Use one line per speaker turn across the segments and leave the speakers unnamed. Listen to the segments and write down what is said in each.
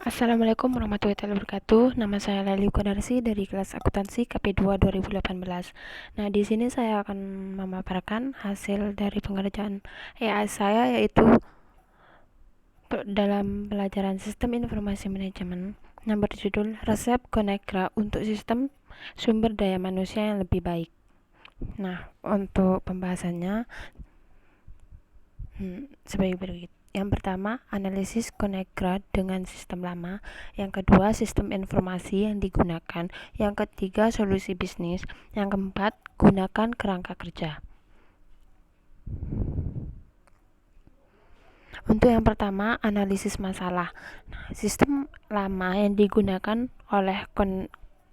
Assalamualaikum warahmatullahi wabarakatuh. Nama saya Lali Kodarsi dari kelas akuntansi KP2 2018. Nah, di sini saya akan memaparkan hasil dari pengerjaan AI saya, yaitu dalam pelajaran Sistem Informasi Manajemen yang berjudul Resep Conagra untuk Sistem Sumber Daya Manusia yang Lebih Baik. Nah, untuk pembahasannya sebagai berikut. Yang pertama, analisis Conagra dengan sistem lama. Yang kedua, sistem informasi yang digunakan. Yang ketiga, solusi bisnis. Yang keempat, gunakan kerangka kerja. Untuk yang pertama, analisis masalah. Sistem lama yang digunakan oleh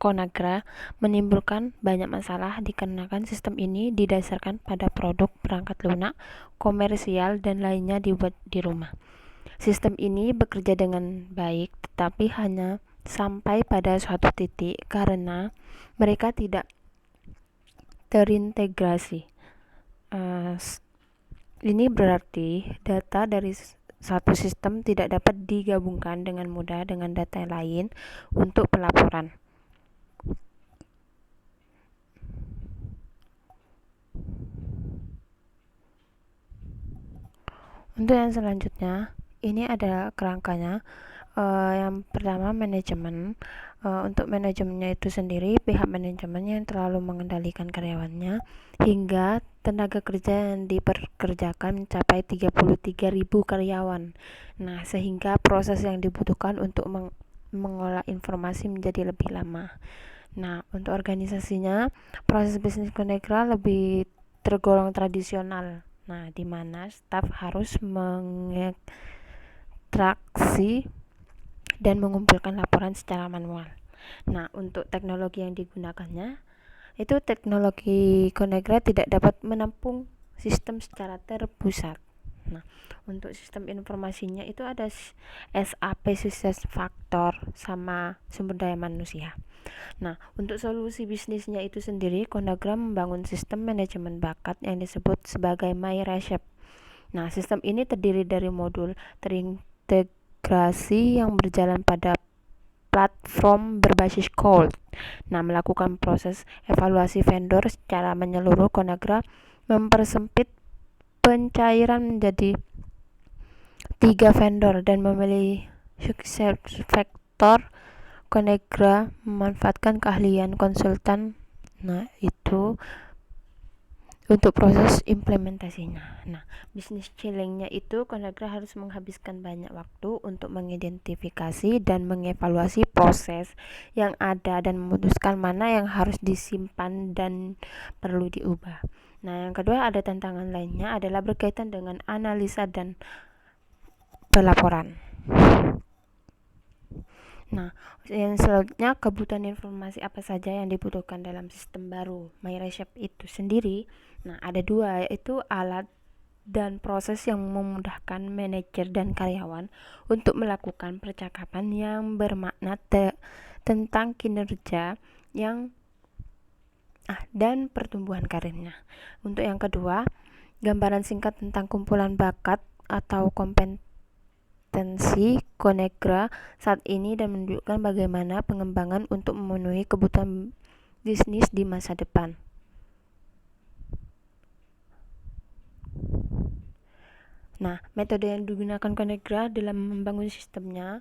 Conagra menimbulkan banyak masalah dikarenakan sistem ini didasarkan pada produk perangkat lunak, komersial, dan lainnya dibuat di rumah. Sistem ini bekerja dengan baik, tetapi hanya sampai pada suatu titik karena mereka tidak terintegrasi. Ini berarti data dari satu sistem tidak dapat digabungkan dengan mudah dengan data lain untuk pelaporan. Untuk yang selanjutnya, ini ada kerangkanya. Yang pertama, manajemen. Untuk manajemennya itu sendiri, pihak manajemen yang terlalu mengendalikan karyawannya hingga tenaga kerja yang diperkerjakan mencapai 33.000 karyawan. Nah, sehingga proses yang dibutuhkan untuk mengolah informasi menjadi lebih lama. Nah, untuk organisasinya, proses bisnis Conagra lebih tergolong tradisional. Nah, di mana staf harus mengekstraksi dan mengumpulkan laporan secara manual. Nah, untuk teknologi yang digunakannya, itu teknologi Conagra tidak dapat menampung sistem secara terpusat. Nah, untuk sistem informasinya itu ada SAP Success Factor sama sumber daya manusia. Nah, untuk solusi bisnisnya itu sendiri, Conagra membangun sistem manajemen bakat yang disebut sebagai MyReshape. Nah, sistem ini terdiri dari modul terintegrasi yang berjalan pada platform berbasis cloud. Nah, melakukan proses evaluasi vendor secara menyeluruh, Conagra mempersempit pencairan menjadi 3 vendor dan memilih success factor. Conagra memanfaatkan keahlian konsultan. Nah, itu untuk proses implementasinya. Nah, bisnis chillingnya itu Conagra harus menghabiskan banyak waktu untuk mengidentifikasi dan mengevaluasi proses yang ada dan memutuskan mana yang harus disimpan dan perlu diubah. Nah, yang kedua, ada tantangan lainnya adalah berkaitan dengan analisa dan pelaporan. Nah, yang selanjutnya, kebutuhan informasi apa saja yang dibutuhkan dalam sistem baru MyReshape itu sendiri. Nah, ada dua, yaitu alat dan proses yang memudahkan manajer dan karyawan untuk melakukan percakapan yang bermakna tentang kinerja yang dan pertumbuhan karirnya. Untuk yang kedua, gambaran singkat tentang kumpulan bakat atau kompetensi Conagra saat ini dan menunjukkan bagaimana pengembangan untuk memenuhi kebutuhan bisnis di masa depan. Nah, metode yang digunakan Conagra dalam membangun sistemnya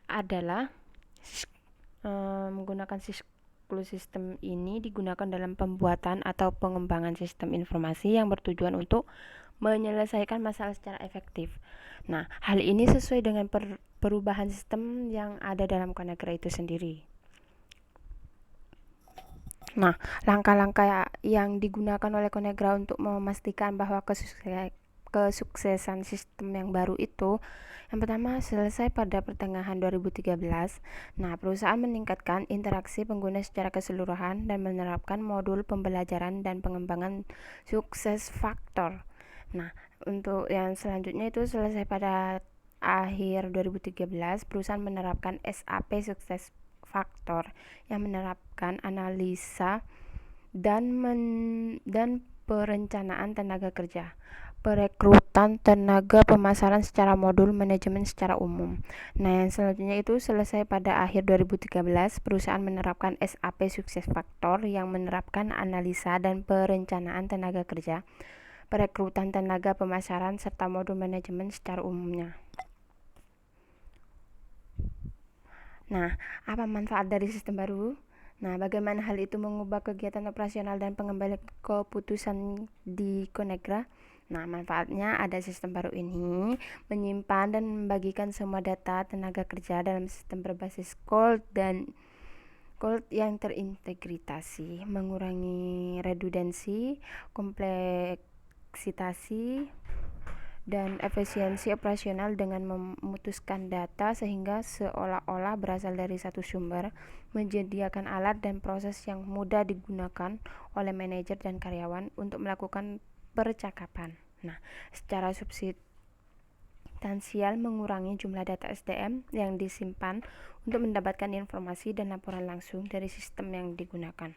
adalah menggunakan siklus sistem ini digunakan dalam pembuatan atau pengembangan sistem informasi yang bertujuan untuk menyelesaikan masalah secara efektif. Nah, hal ini sesuai dengan perubahan sistem yang ada dalam Conagra itu sendiri. Nah, langkah-langkah yang digunakan oleh Conagra untuk memastikan bahwa kesuksesan sistem yang baru itu, yang pertama, selesai pada pertengahan 2013. Nah, perusahaan meningkatkan interaksi pengguna secara keseluruhan dan menerapkan modul pembelajaran dan pengembangan sukses faktor. Nah, untuk yang selanjutnya itu selesai pada akhir 2013, perusahaan menerapkan SAP Sukses Faktor yang menerapkan analisa dan perencanaan tenaga kerja, perekrutan tenaga pemasaran secara modul, manajemen secara umum. Nah, yang selanjutnya itu selesai pada akhir 2013, perusahaan menerapkan SAP SuccessFactors yang menerapkan analisa dan perencanaan tenaga kerja, perekrutan tenaga pemasaran, serta modul manajemen secara umumnya. Nah, apa manfaat dari sistem baru? Nah, bagaimana hal itu mengubah kegiatan operasional dan pengembalian keputusan di Conagra? Nah, manfaatnya ada sistem baru ini menyimpan dan membagikan semua data tenaga kerja dalam sistem berbasis cloud yang terintegrasi, mengurangi redundansi, kompleksitasi, dan efisiensi operasional dengan memutuskan data sehingga seolah-olah berasal dari satu sumber, menyediakan alat dan proses yang mudah digunakan oleh manajer dan karyawan untuk melakukan percakapan. Nah, secara substansial mengurangi jumlah data SDM yang disimpan untuk mendapatkan informasi dan laporan langsung dari sistem yang digunakan.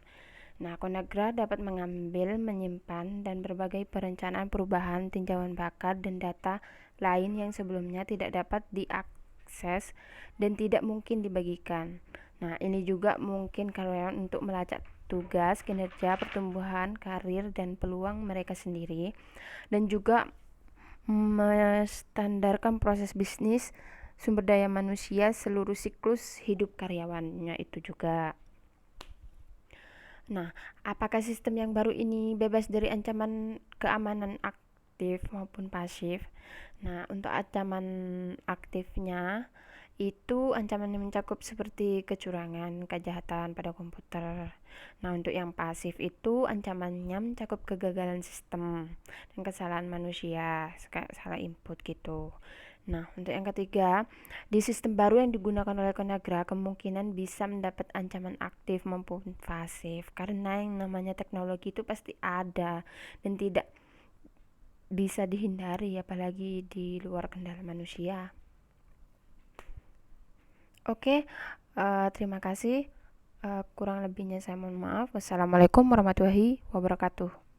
Nah, Conagra dapat mengambil, menyimpan, dan berbagai perencanaan perubahan, tinjauan bakat, dan data lain yang sebelumnya tidak dapat diakses dan tidak mungkin dibagikan. Nah, ini juga mungkin karyawan untuk melacak tugas, kinerja, pertumbuhan, karir, dan peluang mereka sendiri, dan juga menstandarkan proses bisnis, sumber daya manusia, seluruh siklus hidup karyawannya itu juga. Nah, apakah sistem yang baru ini bebas dari ancaman keamanan aktif maupun pasif? Nah, untuk ancaman aktifnya itu ancaman yang mencakup seperti kecurangan, kejahatan pada komputer. Nah, untuk yang pasif itu ancamannya mencakup kegagalan sistem dan kesalahan manusia, salah input gitu. Nah, untuk yang ketiga, di sistem baru yang digunakan oleh Conagra kemungkinan bisa mendapat ancaman aktif maupun pasif karena yang namanya teknologi itu pasti ada dan tidak bisa dihindari apalagi di luar kendali manusia. Oke, terima kasih. Kurang lebihnya saya mohon maaf. Wassalamualaikum warahmatullahi wabarakatuh.